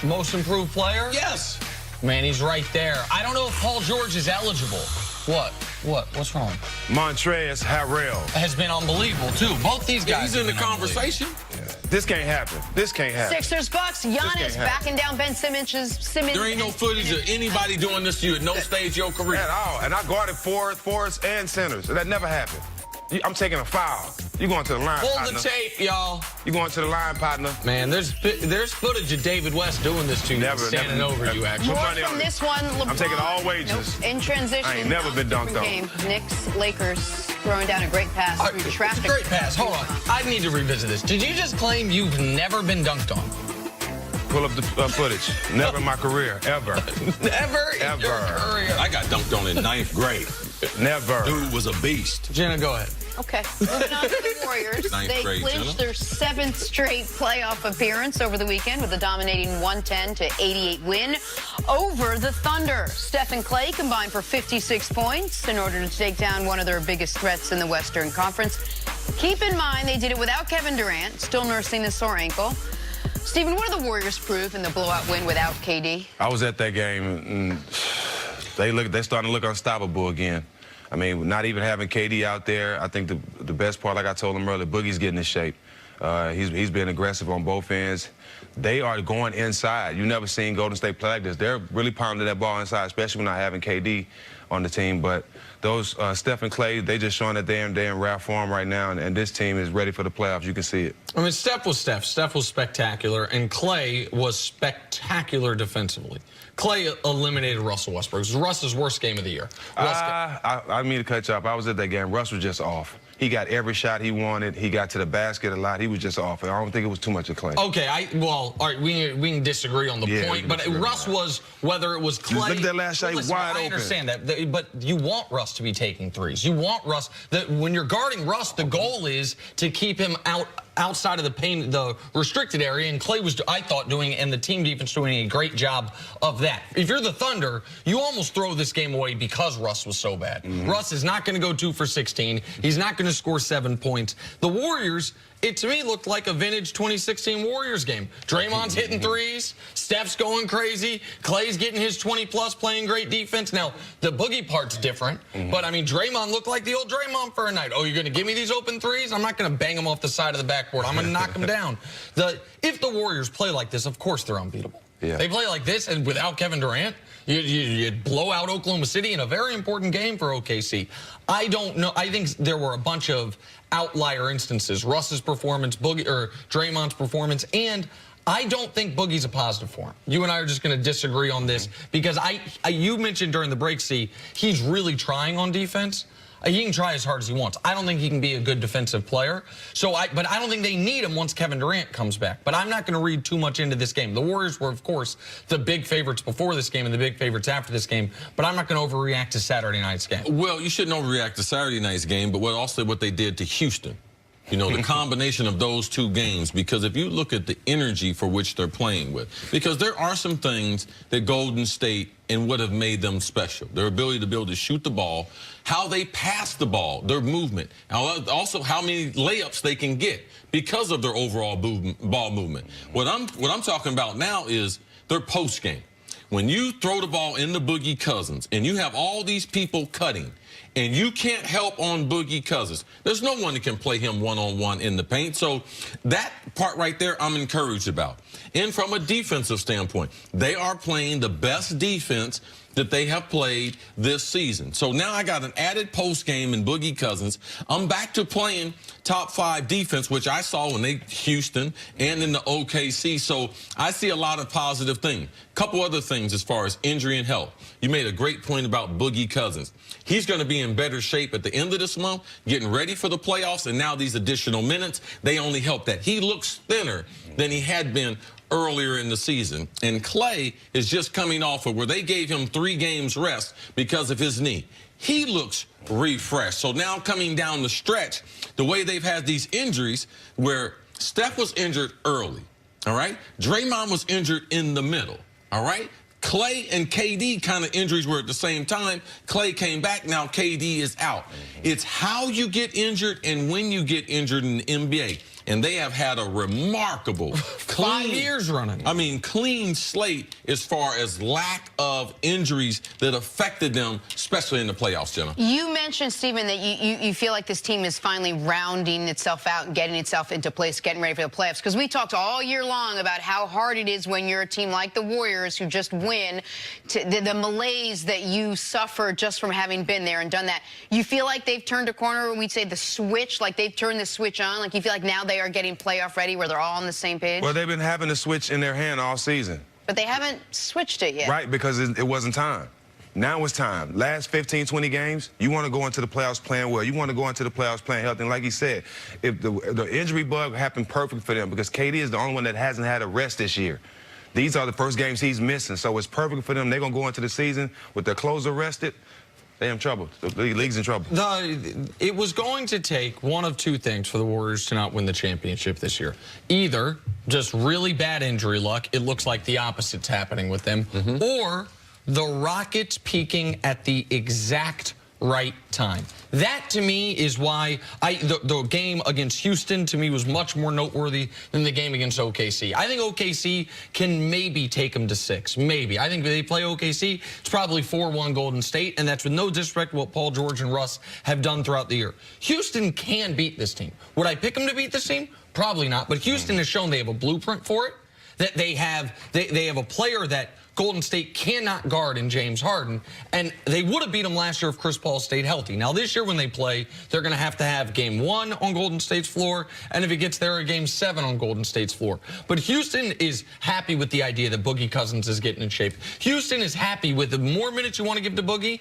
Most improved player? Yes. Man, he's right there. I don't know if Paul George is eligible. What? What's wrong? Montrezl Harrell Has been unbelievable, too. Both these guys He's in the conversation. This can't happen. This can't happen. Sixers Bucks. Giannis backing down Ben Simmons. There ain't no footage of anybody doing this to you at no stage of your career. At all. And I guarded forwards, and centers. That never happened. I'm taking a foul. You going to the line, Pull partner. the tape, y'all. You going to the line, partner. Man, there's footage of David West doing this to you, standing over you, actually. More money from on this one. LeBron. I'm taking all wages. Nope. In transition. I ain't never been dunked on. Game. Knicks, Lakers throwing down a great pass through traffic. Great pass. Hold on. I need to revisit this. Did you just claim you've never been dunked on? Pull up the footage. Never in my career, ever. Never in Ever. your career. I got dunked on in 9th grade. Never. Dude was a beast. Jenna, go ahead. Okay, moving on to the Warriors. Ninth They grade, clinched Jenna. their 7th straight playoff appearance over the weekend with a dominating 110-88 win over the Thunder. Steph and Clay combined for 56 points in order to take down one of their biggest threats in the Western Conference. Keep in mind they did it without Kevin Durant, still nursing the sore ankle. Stephen, what do the Warriors prove in the blowout win without KD? I was at that game, and they're starting to look unstoppable again. I mean, not even having KD out there, I think the best part, like I told him earlier, Boogie's getting in shape. He's been aggressive on both ends. They are going inside. You never seen Golden State play like this. They're really pounding that ball inside, especially when not having KD on the team. But those Steph and Clay, they just showing that they're in rare form right now, and this team is ready for the playoffs. You can see it. I mean, Steph was Steph. Steph was spectacular, and Clay was spectacular defensively. Clay eliminated Russell Westbrook. It was Russ's worst game of the year. I mean to cut you off. I was at that game. Russ was just off. He got every shot he wanted. He got to the basket a lot. He was just off. I don't think it was too much of Clay. Okay, well, all right, we can disagree on the point, but Russ was, whether it was Clay. Look at that last shot, he was wide open. I understand that, but you want Russ to be taking threes. You want Russ, when you're guarding Russ, the goal is to keep him outside of the paint, the restricted area, and Clay was, I thought, and the team defense doing a great job of that. If you're the Thunder, you almost throw this game away because Russ was so bad. Russ is not going to go 2 for 16. He's not going to score 7 points. The Warriors, it to me looked like a vintage 2016 Warriors game. Draymond's hitting threes, Steph's going crazy, Clay's getting his 20-plus, playing great defense. Now, the Boogie part's different, but, I mean, Draymond looked like the old Draymond for a night. Oh, you're going to give me these open threes? I'm not going to bang them off the side of the backboard. I'm going to knock them down. If the Warriors play like this, of course they're unbeatable. Yeah. They play like this, and without Kevin Durant, you blow out Oklahoma City in a very important game for OKC. I don't know. I think there were a bunch of outlier instances. Russ's performance, Draymond's performance, and I don't think Boogie's a positive for him. You and I are just going to disagree on this because you mentioned during the break, he's really trying on defense. He can try as hard as he wants. I don't think he can be a good defensive player. But I don't think they need him once Kevin Durant comes back. But I'm not going to read too much into this game. The Warriors were, of course, the big favorites before this game and the big favorites after this game. But I'm not going to overreact to Saturday night's game. Well, you shouldn't overreact to Saturday night's game, but what they did to Houston. You know, the combination of those two games, because if you look at the energy for which they're playing with, because there are some things that Golden State and would have made them special. Their ability to be able to shoot the ball, how they pass the ball, their movement, and also how many layups they can get because of their overall ball movement. What I'm talking about now is their post game. When you throw the ball in the Boogie Cousins and you have all these people cutting, and you can't help on Boogie Cousins. There's no one that can play him one-on-one in the paint. So that part right there, I'm encouraged about. And from a defensive standpoint, they are playing the best defense that they have played this season. So now I got an added post game in Boogie Cousins. I'm back to playing top 5 defense, which I saw when they Houston and in the OKC. So I see a lot of positive things. Couple other things as far as injury and health. You made a great point about Boogie Cousins. He's going to be in better shape at the end of this month, getting ready for the playoffs, and now these additional minutes, they only help that. He looks thinner than he had been earlier in the season. And Clay is just coming off of where they gave him 3 games rest because of his knee. He looks refreshed. So now coming down the stretch, the way they've had these injuries where Steph was injured early, all right? Draymond was injured in the middle, all right? Clay and KD kind of injuries were at the same time. Clay came back. Now KD is out. It's how you get injured and when you get injured in the NBA. and they have had a remarkable 5 years running. I mean, clean slate as far as lack of injuries that affected them, especially in the playoffs, Jenna. You mentioned, Stephen, that you feel like this team is finally rounding itself out and getting itself into place, getting ready for the playoffs. Because we talked all year long about how hard it is when you're a team like the Warriors who just win, the malaise that you suffer just from having been there and done that. You feel like they've turned a corner, we'd say the switch, like they've turned the switch on, like you feel like now they are getting playoff ready where they're all on the same page? Well, they've been having the switch in their hand all season. But they haven't switched it yet. Right, because it wasn't time. Now it's time. Last 15, 20 games, you want to go into the playoffs playing well. You want to go into the playoffs playing healthy. And like he said, if the injury bug happened perfect for them because KD is the only one that hasn't had a rest this year. These are the first games he's missing, so it's perfect for them. They're going to go into the season with their closer rested. They're in trouble. The league's in trouble. It was going to take one of two things for the Warriors to not win the championship this year. Either just really bad injury luck, it looks like the opposite's happening with them, or the Rockets peaking at the exact right time. That, to me, is why the game against Houston, to me, was much more noteworthy than the game against OKC. I think OKC can maybe take them to 6. Maybe. I think if they play OKC, it's probably 4-1 Golden State, and that's with no disrespect to what Paul George and Russ have done throughout the year. Houston can beat this team. Would I pick them to beat this team? Probably not. But Houston has shown they have a blueprint for it, that they have a player that Golden State cannot guard in James Harden, and they would have beat them last year if Chris Paul stayed healthy. Now, this year when they play, they're going to have Game 1 on Golden State's floor, and if it gets there, a Game 7 on Golden State's floor. But Houston is happy with the idea that Boogie Cousins is getting in shape. Houston is happy with the more minutes you want to give to Boogie.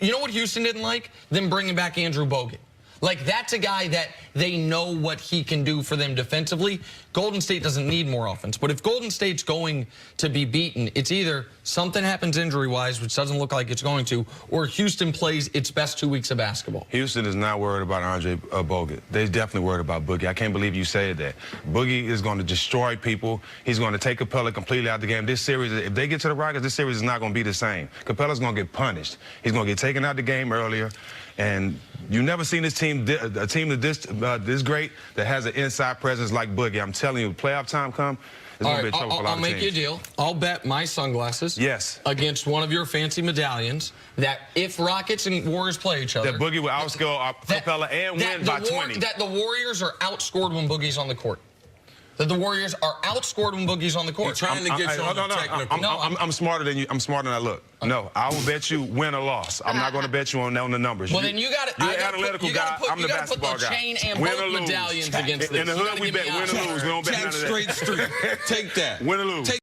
You know what Houston didn't like? Them bringing back Andrew Bogut. Like, that's a guy that they know what he can do for them defensively. Golden State doesn't need more offense. But if Golden State's going to be beaten, it's either something happens injury-wise, which doesn't look like it's going to, or Houston plays its best 2 weeks of basketball. Houston is not worried about Andre Bogut. They're definitely worried about Boogie. I can't believe you said that. Boogie is going to destroy people. He's going to take Capella completely out of the game. This series, if they get to the Rockets, this series is not going to be the same. Capella's going to get punished. He's going to get taken out of the game earlier. And you've never seen this team, a team this great that has an inside presence like Boogie. I'm telling you, playoff time come, it's going to be a trouble for a lot of teams. I'll make you a deal. I'll bet my sunglasses against one of your fancy medallions that if Rockets and Warriors play each other, that Boogie will outscore Capella and win by 20. That the Warriors are outscored when Boogie's on the court. That the Warriors are outscored when Boogie's on the court. You're trying to get you on the technical. I'm smarter than you. I'm smarter than I look. No, I will bet you win or loss. I'm not going to bet you on the numbers. Well, then you got to. You're an analytical guy. I'm the basketball guy. Chain and win both or lose. medallions against this. In the hood, we bet win or lose. We don't bet none of that. Straight street. Take that. Win or lose.